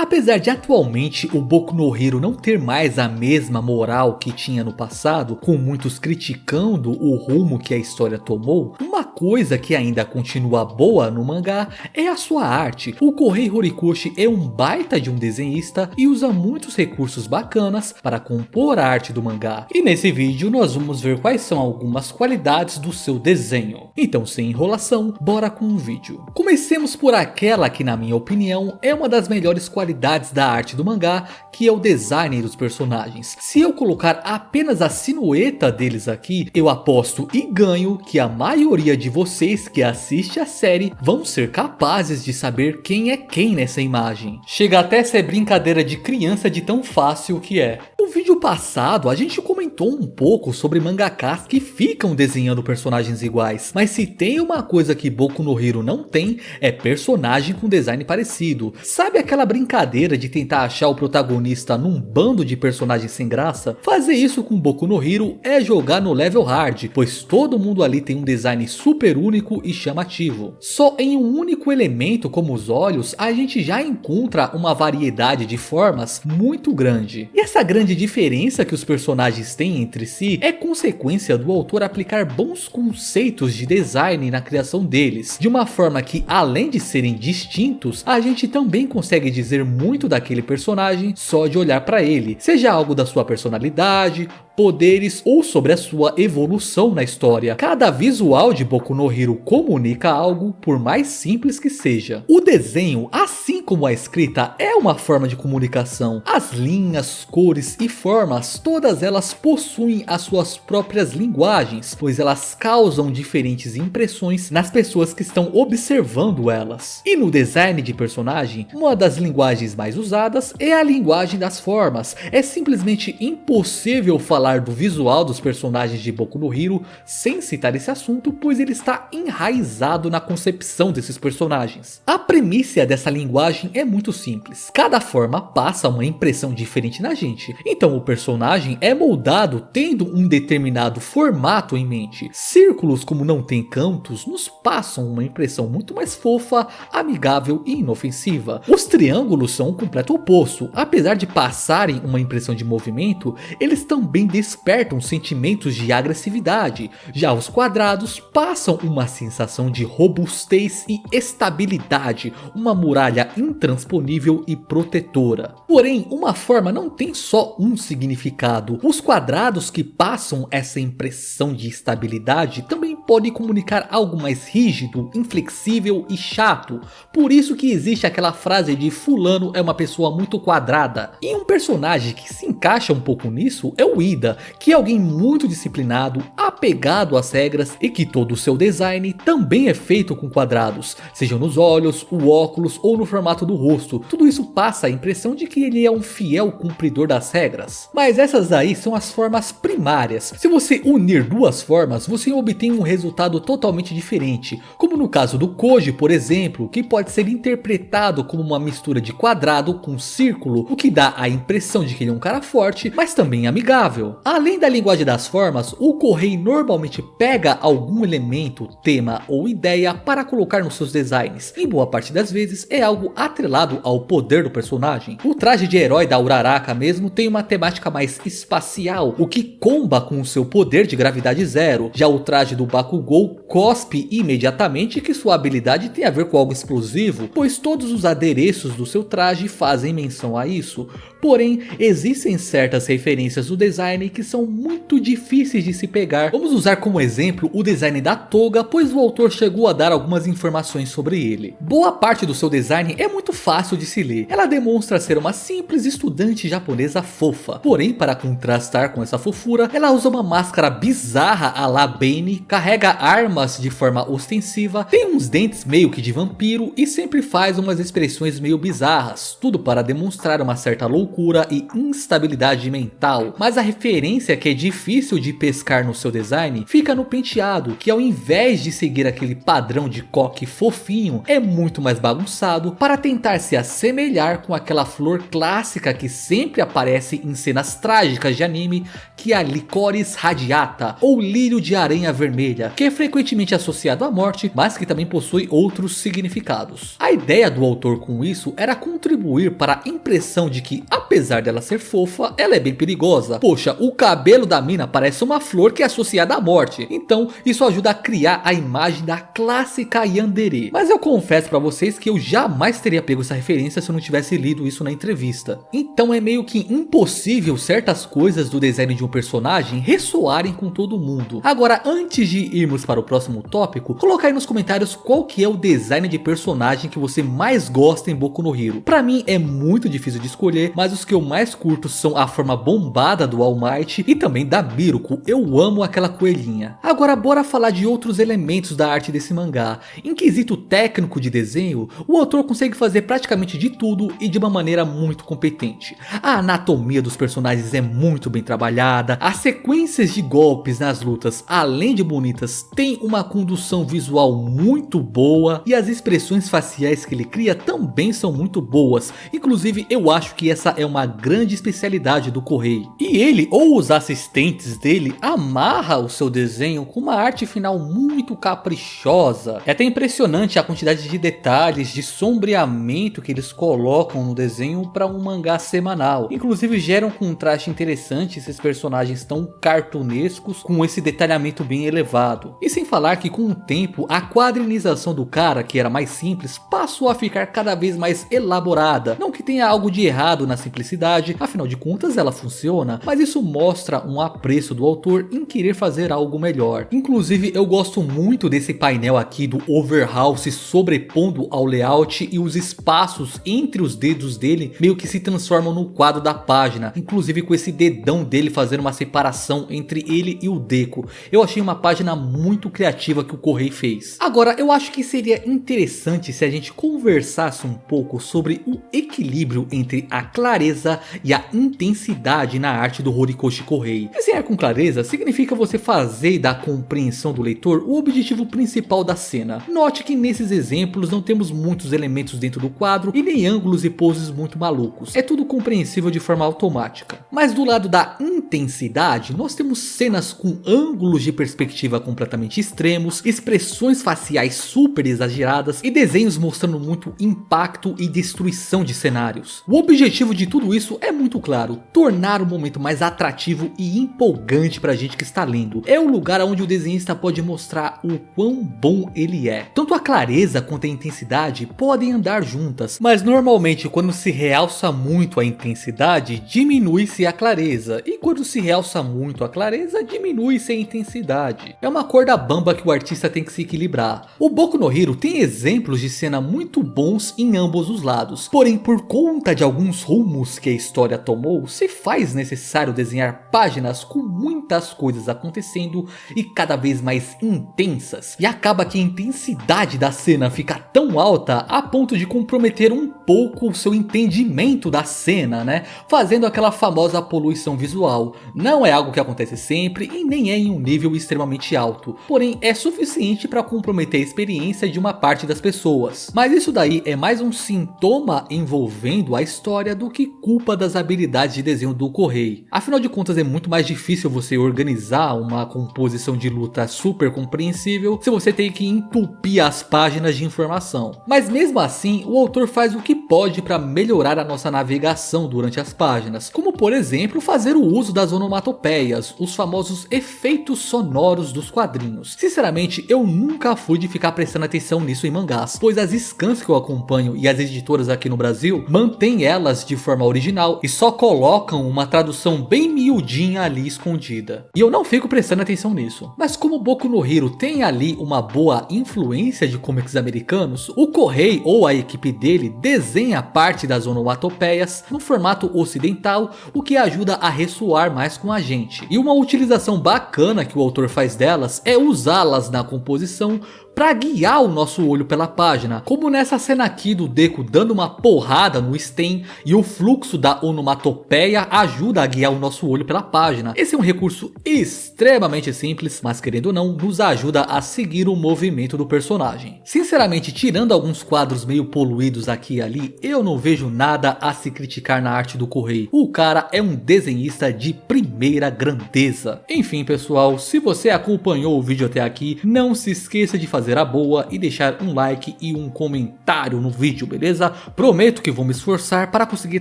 Apesar de atualmente o Boku no Hero não ter mais a mesma moral que tinha no passado, com muitos criticando o rumo que a história tomou, uma coisa que ainda continua boa no mangá é a sua arte. O Kohei Horikoshi é um baita de um desenhista e usa muitos recursos bacanas para compor a arte do mangá. E nesse vídeo nós vamos ver quais são algumas qualidades do seu desenho. Então, sem enrolação, bora com o vídeo. Comecemos por aquela que, na minha opinião, é uma das melhores qualidades da arte do mangá, que é o design dos personagens. Se eu colocar apenas a silhueta deles aqui, eu aposto e ganho que a maioria de vocês que assiste a série vão ser capazes de saber quem é quem nessa imagem. Chega até a ser brincadeira de criança de tão fácil que é. No vídeo passado a gente comentou um pouco sobre mangakás que ficam desenhando personagens iguais, mas se tem uma coisa que Boku no Hero não tem, é personagem com design parecido. Sabe aquela brincadeira de tentar achar o protagonista num bando de personagens sem graça? Fazer isso com Boku no Hero é jogar no level hard, pois todo mundo ali tem um design super único e chamativo. Só em um único elemento como os olhos, a gente já encontra uma variedade de formas muito grande. E essa grande diferença que os personagens têm entre si é consequência do autor aplicar bons conceitos de design na criação deles, de uma forma que, além de serem distintos, a gente também consegue dizer muito daquele personagem só de olhar para ele, seja algo da sua personalidade, poderes ou sobre a sua evolução na história. Cada visual de Boku no Hero comunica algo, por mais simples que seja. O desenho, assim como a escrita, é uma forma de comunicação. As linhas, cores e formas, todas elas possuem as suas próprias linguagens, pois elas causam diferentes impressões nas pessoas que estão observando elas. E no design de personagem, uma das linguagens mais usadas é a linguagem das formas. É simplesmente impossível falar do visual dos personagens de Boku no Hero sem citar esse assunto, pois ele está enraizado na concepção desses personagens. A premissa dessa linguagem é muito simples. Cada forma passa uma impressão diferente na gente, então o personagem é moldado tendo um determinado formato em mente. Círculos, como não tem cantos, nos passam uma impressão muito mais fofa, amigável e inofensiva. Os triângulos são o completo oposto. Apesar de passarem uma impressão de movimento, eles também despertam sentimentos de agressividade. Já os quadrados passam uma sensação de robustez e estabilidade, uma muralha intransponível e protetora. Porém, uma forma não tem só um significado. Os quadrados que passam essa impressão de estabilidade também podem comunicar algo mais rígido, inflexível e chato. Por isso que existe aquela frase de fulano é uma pessoa muito quadrada. E um personagem que se encaixa um pouco nisso é o Ida, que é alguém muito disciplinado, apegado às regras e que todo o seu design também é feito com quadrados, seja nos olhos, o óculos ou no formato do rosto. Tudo isso passa a impressão de que ele é um fiel cumpridor das regras. Mas essas aí são as formas primárias. Se você unir duas formas, você obtém um resultado totalmente diferente, como no caso do Koji, por exemplo, que pode ser interpretado como uma mistura de quadrado com círculo, o que dá a impressão de que ele é um cara forte, mas também amigável. Além da linguagem das formas, o Kohei normalmente pega algum elemento, tema ou ideia para colocar nos seus designs. Em boa parte das vezes é algo atrelado ao poder do personagem. O traje de herói da Uraraka mesmo tem uma temática mais espacial, o que comba com o seu poder de gravidade zero. Já o traje do Bakugou cospe imediatamente que sua habilidade tem a ver com algo explosivo, pois todos os adereços do seu traje fazem menção a isso. Porém, existem certas referências do design que são muito difíceis de se pegar. Vamos usar como exemplo o design da toga, pois o autor chegou a dar algumas informações sobre ele. Boa parte do seu design é muito fácil de se ler. Ela demonstra ser uma simples estudante japonesa fofa. Porém, para contrastar com essa fofura, ela usa uma máscara bizarra à la Bane, carrega armas de forma ostensiva, tem uns dentes meio que de vampiro e sempre faz umas expressões meio bizarras. Tudo para demonstrar uma certa loucura e instabilidade mental. Mas a referência referência que é difícil de pescar no seu design fica no penteado, que ao invés de seguir aquele padrão de coque fofinho, é muito mais bagunçado para tentar se assemelhar com aquela flor clássica que sempre aparece em cenas trágicas de anime, que é a Licorice radiata, ou lírio de aranha vermelha, que é frequentemente associado à morte, mas que também possui outros significados. A ideia do autor com isso era contribuir para a impressão de que, apesar dela ser fofa, ela é bem perigosa. Poxa, o cabelo da mina parece uma flor que é associada à morte, então isso ajuda a criar a imagem da clássica yandere. Mas eu confesso para vocês que eu jamais teria pego essa referência se eu não tivesse lido isso na entrevista. Então é meio que impossível certas coisas do design de um personagem ressoarem com todo mundo. Agora, antes de irmos para o próximo tópico, coloca aí nos comentários qual que é o design de personagem que você mais gosta em Boku no Hero. Pra mim é muito difícil de escolher, mas os que eu mais curto são a forma bombada do All Might e também da Miruko. Eu amo aquela coelhinha. Agora bora falar de outros elementos da arte desse mangá. Em quesito técnico de desenho, o autor consegue fazer praticamente de tudo e de uma maneira muito competente. A anatomia dos personagens é muito bem trabalhada, as sequências de golpes nas lutas, além de bonitas, tem uma condução visual muito boa e as expressões faciais que ele cria também são muito boas. Inclusive eu acho que essa é uma grande especialidade do Correi. E ele ou os assistentes dele amarra o seu desenho com uma arte final muito caprichosa. É até impressionante a quantidade de detalhes, de sombreamento que eles colocam no desenho para um mangá semanal. Inclusive gera um contraste interessante esses personagens tão cartunescos com esse detalhamento bem elevado. E sem falar que com o tempo a quadrinização do cara, que era mais simples, passou a ficar cada vez mais elaborada. Não que tenha algo de errado na simplicidade, afinal de contas ela funciona, mas isso mostra um apreço do autor em querer fazer algo melhor. Inclusive eu gosto muito desse painel aqui do overhaul se sobrepondo ao layout e os espaços entre os dedos dele meio que se transformam no quadro da página, inclusive com esse dedão dele fazendo uma separação entre ele e o Deku. Eu achei uma página muito criativa que o Correi fez. Agora eu acho que seria interessante se a gente conversasse um pouco sobre o equilíbrio entre a clareza e a intensidade na arte do Horikoshi Correi. Desenhar com clareza significa você fazer da compreensão do leitor o objetivo principal da cena. Note que nesses exemplos não temos muitos elementos dentro do quadro e nem ângulos e poses muito malucos. É tudo compreensível de forma automática. Mas do lado da intensidade, nós temos cenas com ângulos de perspectiva completamente extremos, expressões faciais super exageradas e desenhos mostrando muito impacto e destruição de cenários. O objetivo de tudo isso é muito claro: tornar o momento mais atrativo e empolgante pra gente que está lendo. É o lugar onde o desenhista pode mostrar o quão bom ele é. Tanto a clareza quanto a intensidade podem andar juntas, mas normalmente quando se realça muito a intensidade, diminui-se a clareza, e quando se realça muito a clareza, diminui-se a intensidade. É uma corda bamba que o artista tem que se equilibrar. O Boku no Hero tem exemplos de cena muito bons em ambos os lados, porém por conta de alguns rumos que a história tomou, se faz necessário desenhar páginas com muitas coisas acontecendo e cada vez mais intensas, e acaba que a intensidade da cena fica tão alta a ponto de comprometer um pouco o seu entendimento da cena, né? Fazendo aquela famosa poluição visual. Não é algo que acontece sempre e nem é em um nível extremamente alto, porém é suficiente para comprometer a experiência de uma parte das pessoas. Mas isso daí é mais um sintoma envolvendo a história do que culpa das habilidades de desenho do Correi. Afinal de contas é muito mais difícil você organizar uma composição de luta super compreensível se você tem que entupir as páginas de informação. Mas mesmo assim o autor faz o que pode para melhorar a nossa navegação durante as páginas, como por exemplo fazer o uso das onomatopeias, os famosos efeitos sonoros dos quadrinhos. Sinceramente eu nunca fui de ficar prestando atenção nisso em mangás, pois as scans que eu acompanho e as editoras aqui no Brasil mantêm elas de forma original e só colocam uma tradução bem miudinha ali escondida. E eu não fico prestando atenção nisso. Mas como Boku no Hero tem ali uma boa influência de comics americanos, o Correi ou a equipe dele desenha parte das onomatopeias no formato ocidental, o que ajuda a ressoar mais com a gente. E uma utilização bacana que o autor faz delas é usá-las na composição para guiar o nosso olho pela página, como nessa cena aqui do Deku dando uma porrada no Sten e o fluxo da onomatopeia ajuda a guiar o nosso olho pela página. Esse é um recurso extremamente simples, mas querendo ou não, nos ajuda a seguir o movimento do personagem. Sinceramente, tirando alguns quadros meio poluídos aqui e ali, eu não vejo nada a se criticar na arte do Correio. O cara é um desenhista de primeira grandeza. Enfim pessoal, se você acompanhou o vídeo até aqui, não se esqueça de fazer a boa e deixar um like e um comentário no vídeo, beleza? Prometo que vou me esforçar para conseguir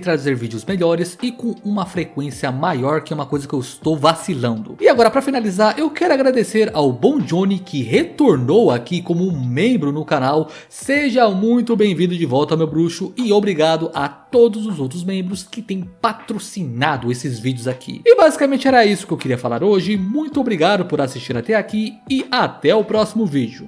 trazer vídeos melhores e com uma frequência maior, que é uma coisa que eu estou vacilando. E agora, para finalizar, eu quero agradecer ao Bom Johnny, que retornou aqui como um membro no canal. Seja muito bem-vindo de volta, meu bruxo, e obrigado a todos os outros membros que têm patrocinado esses vídeos aqui. E basicamente era isso que eu queria falar hoje. Muito obrigado por assistir até aqui e até o próximo vídeo.